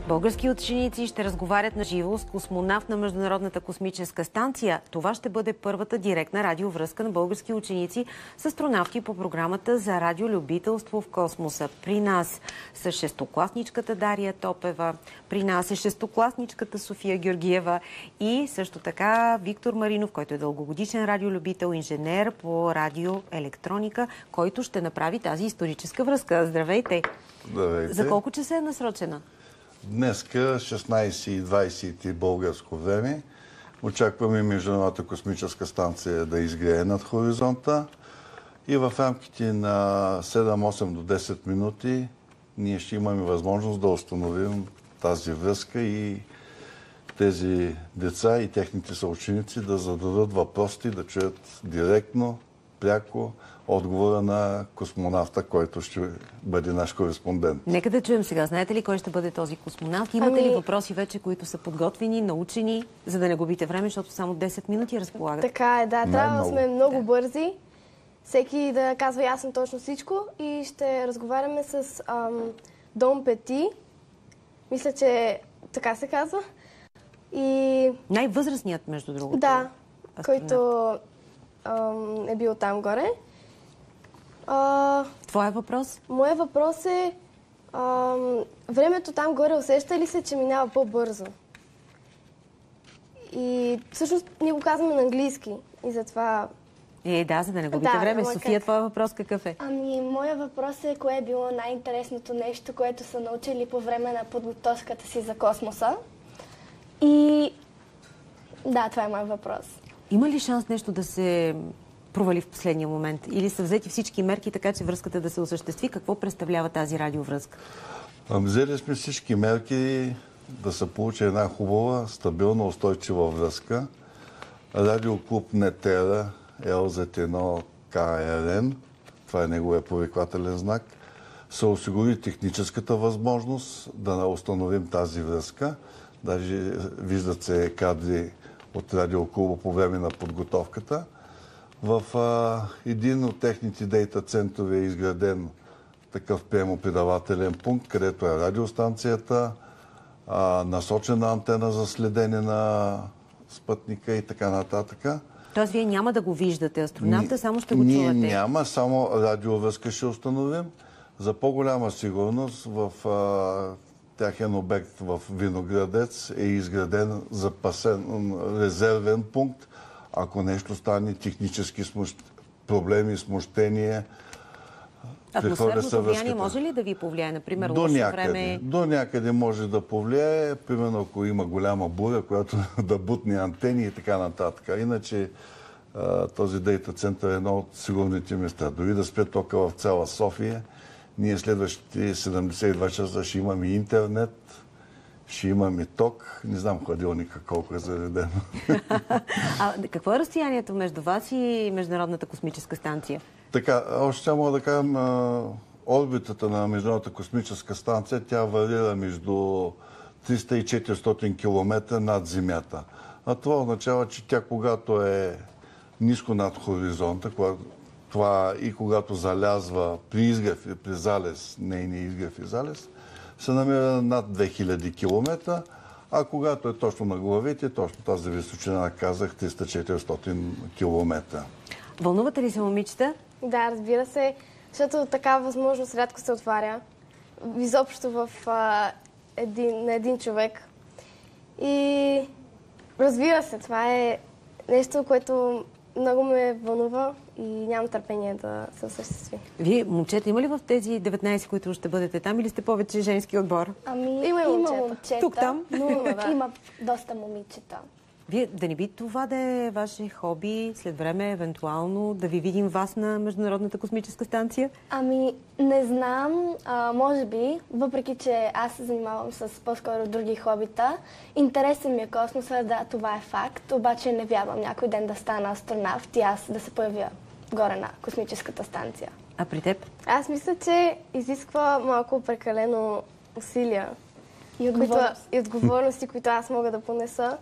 Български ученици ще разговарят на живо с космонавт на Международната космическа станция. Това ще бъде първата директна радиовръзка на български ученици с астронавти по програмата за радиолюбителство в космоса. При нас са шестокласничката Дария Топева, при нас е шестокласничката София Георгиева и също така Виктор Маринов, който е дългогодишен радиолюбител, инженер по радиоелектроника, който ще направи тази историческа връзка. Здравейте! Здравейте! За колко часа е насрочена? Днеска 16:20 българско време. Очакваме Международната космическа станция да изгрее над хоризонта и в рамките на 7-8 до 10 минути ние ще имаме възможност да установим тази връзка и тези деца и техните съученици да зададат въпроси, да чуят директно, пряко отговора на космонавта, който ще бъде наш кореспондент. Нека да чуем сега. Знаете ли кой ще бъде този космонавт? Имате ли въпроси вече, които са подготвени, научени, за да не губите време, защото само 10 минути разполагат? Така е, да. Трябва да сме много бързи. Всеки да казва ясно точно всичко и ще разговаряме с Дон Пети. Мисля, че така се казва. И... най-възрастният, между другото. Да, който е бил там горе. Твоя въпрос? Моят въпрос е времето там горе усеща ли се, че минава по-бързо? И всъщност ние го казваме на английски и затова... Да, за да не губите време. София, твоя въпрос какъв е? Моя въпрос е кое е било най-интересното нещо, което са научили по време на подготовката си за космоса. И да, това е моят въпрос. Има ли шанс нещо да се провали в последния момент? Или са взети всички мерки, така че връзката да се осъществи? Какво представлява тази радиовръзка? Взели сме всички мерки да се получи една хубава, стабилна, устойчива връзка. Радиоклуб Нетера LZ1 KRN, това е неговия повиквателен знак, се осигури техническата възможност да установим тази връзка. Даже виждат се кадри от радиоклуба по време на подготовката. В един от техните дейта центрове е изграден такъв приемо-предавателен пункт, където е радиостанцията, насочена антена за следене на спътника и така нататък. Тоест вие няма да го виждате астронавта, само ще го чувате? Ние няма, само радиовръзка ще установим. За по-голяма сигурност в тяхен обект в Виноградец е изграден запасен резервен пункт. Ако нещо стане, технически проблеми, смущения, атмосферното влияние може ли да ви повлияе? Например, лошо време? До някъде може да повлияе. Примерно, ако има голяма буря, която да бутне антени и така нататък. Иначе този дейта център е едно от сигурните места. Дори да спре тока в цяла София, ние следващите 72 часа ще имаме интернет, ще имаме ток. Не знам хладилника колко е заредено. Какво е разстоянието между вас и Международната космическа станция? Така, още мога да кажем, орбитата на Международната космическа станция, тя варира между 300 и 400 км над Земята. А това означава, че тя когато е ниско над хоризонта, и когато залязва при изгрев и при залез, нейния изгрев и залез, се намира над 2000 км, а когато е точно на главите, точно тази височина, казах, 300-400 км. Вълнувате ли се, момичета? Да, разбира се, защото такава възможност рядко се отваря. Изобщо на един човек. И разбира се, това е нещо, което много ме вълнува и нямам търпение да се осъществи. Вие, момчета, има ли в тези 19, които ще бъдете там, или сте повече женски отбор? Има момчета. Тук-там? Но има доста момичета. Вие, да не би това да е ваше хоби, след време, евентуално, да ви видим вас на Международната космическа станция? Не знам. Може би, въпреки че аз се занимавам с по-скоро други хобита. Интересен ми е космоса, да, това е факт. Обаче не вярвам някой ден да стана астронавт и аз да се появя горе на космическата станция. А при теб? Аз мисля, че изисква малко прекалено усилия и отговорности, които аз мога да понеса.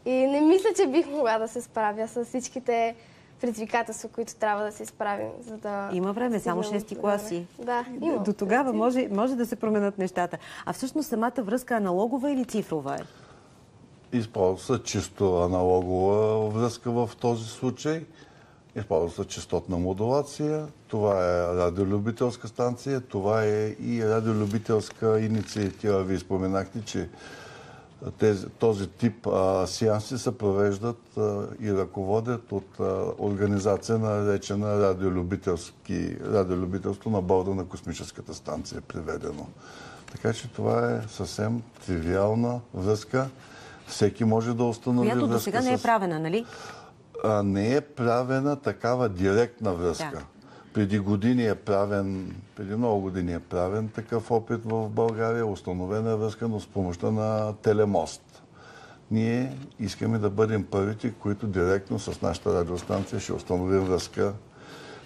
И не мисля, че бих могла да се справя с всичките предизвикателства, които трябва да се изправим, за да... Има време, само 6-ти класи. Да, има. До тогава може да се променят нещата. А всъщност самата връзка аналогова или цифрова е? Използва се чисто аналогова връзка в този случай. Използва се частотна модулация. Това е радиолюбителска станция. Това е и радиолюбителска инициатива. Вие споменахте, че този тип сеанси се провеждат и ръководят от организация, наречена радиолюбителство на борда на космическата станция, приведено. Така че това е съвсем тривиална връзка. Всеки може да установи връзка. Която до сега не е правена, нали? Не е правена такава директна връзка. Да. Преди много години е правен такъв опит в България, установена връзка, но с помощта на телемост. Ние искаме да бъдем първите, които директно с нашата радиостанция ще установим връзка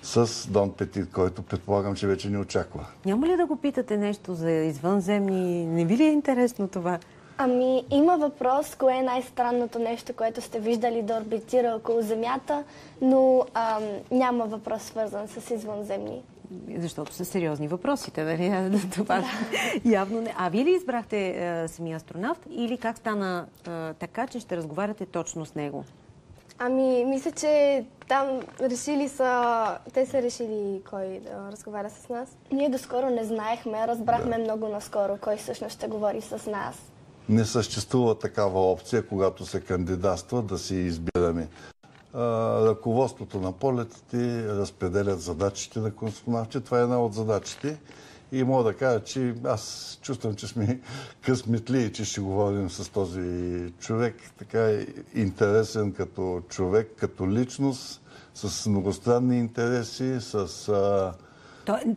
с Дон Петит, който предполагам, че вече ни очаква. Няма ли да го питате нещо за извънземни? Не ви ли е интересно това? Ами, има въпрос, кое е най-странното нещо, което сте виждали да орбитира около Земята, но няма въпрос свързан с извънземни. Защото са сериозни въпросите, нали? Това явно не. А вие ли избрахте самия астронавт или как стана така, че ще разговаряте точно с него? Ами, мисля, че там те са решили кой да разговаря с нас. Ние доскоро не знаехме, разбрахме много наскоро кой всъщност ще говори с нас. Не съществува такава опция, когато се кандидатства, да си избираме. Ръководството на полетите разпределят задачите на космонавтите. Това е една от задачите. И мога да кажа, че аз чувствам, че сме късметли, че ще говорим с този човек. Така е интересен като човек, като личност, с многостранни интереси,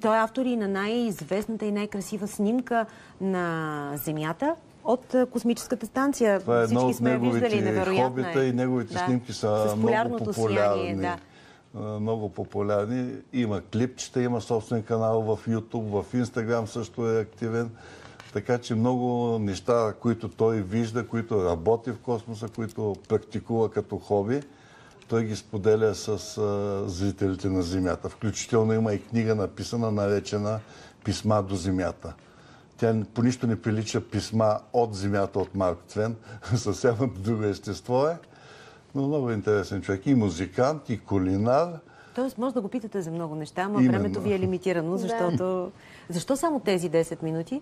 Той е автор и на най-известната и най-красива снимка на Земята от космическата станция. Това е едно от неговите хобита и неговите снимки са много популярни. Да. Много популярни. Има клипчета, има собствен канал в YouTube, в Instagram също е активен. Така че много неща, които той вижда, които работи в космоса, които практикува като хоби, той ги споделя с зрителите на Земята. Включително има и книга написана, наречена "Писма до Земята". Тя по нищо не прилича "Писма от Земята" от Марк Твен. Съвсем друго естество е. Но много интересен човек. И музикант, и кулинар. Тоест може да го питате за много неща, ама времето ви е лимитирано, защото... Защо само тези 10 минути?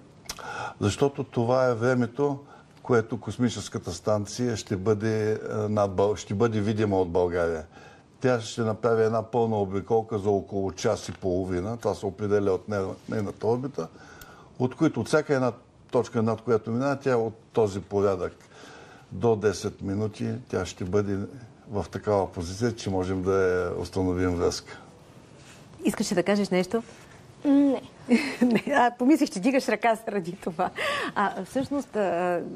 Защото това е времето, което космическата станция ще бъде видима от България. Тя ще направи една пълна обиколка за около час и половина. Това се определя от нейната орбита, от които от всяка една точка, над която минава, тя е от този порядък. До 10 минути тя ще бъде в такава позиция, че можем да я установим връзка. Искаш да кажеш нещо? Не. Помислих, че дигаш ръка заради това. Всъщност,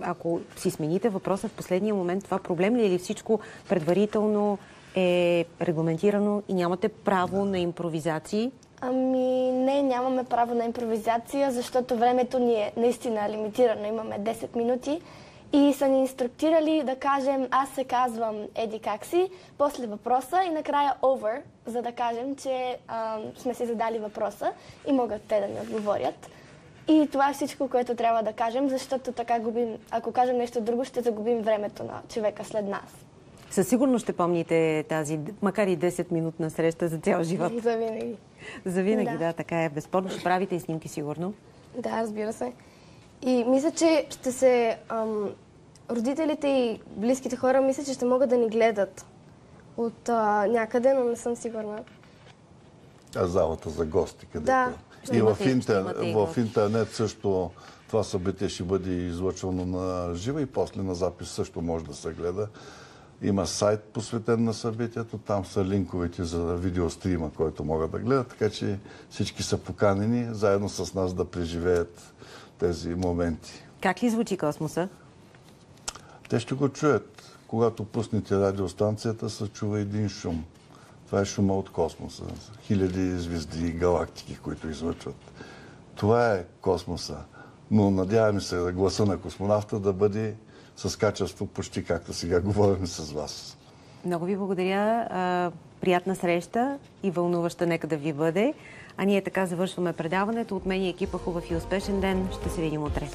ако си смените въпроса в последния момент, това проблем ли е или всичко предварително е регламентирано и нямате право на импровизации? Ами не, нямаме право на импровизация, защото времето ни е наистина лимитирано. Имаме 10 минути и са ни инструктирали да кажем "аз се казвам еди как си", после въпроса и накрая "over", за да кажем, че сме си задали въпроса и могат те да ни отговорят. И това е всичко, което трябва да кажем, защото така ако кажем нещо друго, ще загубим времето на човека след нас. Със сигурност ще помните тази, макар и 10-минутна среща за цял живот. За винаги. За винаги, да, така е. Безспорно ще правите и снимки, сигурно. Да, разбира се. И мисля, че ще се... родителите и близките хора мисля, че ще могат да ни гледат от някъде, но не съм сигурна. Залата за гости, където... Да. И в интернет също това събитие ще бъде излъчвано на живо и после на запис също може да се гледа. Има сайт посветен на събитието, там са линковете за видеострима, който могат да гледат, така че всички са поканени заедно с нас да преживеят тези моменти. Как ли звучи космоса? Те ще го чуят. Когато пуснете радиостанцията, се чува един шум. Това е шума от космоса. Хиляди звезди и галактики, които излъчват. Това е космоса. Но надяваме се гласа на космонавта да бъде с качество почти както сега говорим с вас. Много ви благодаря. Приятна среща и вълнуваща нека да ви бъде. А ние така завършваме предаването. От мен и екипа хубав и успешен ден. Ще се видим утре.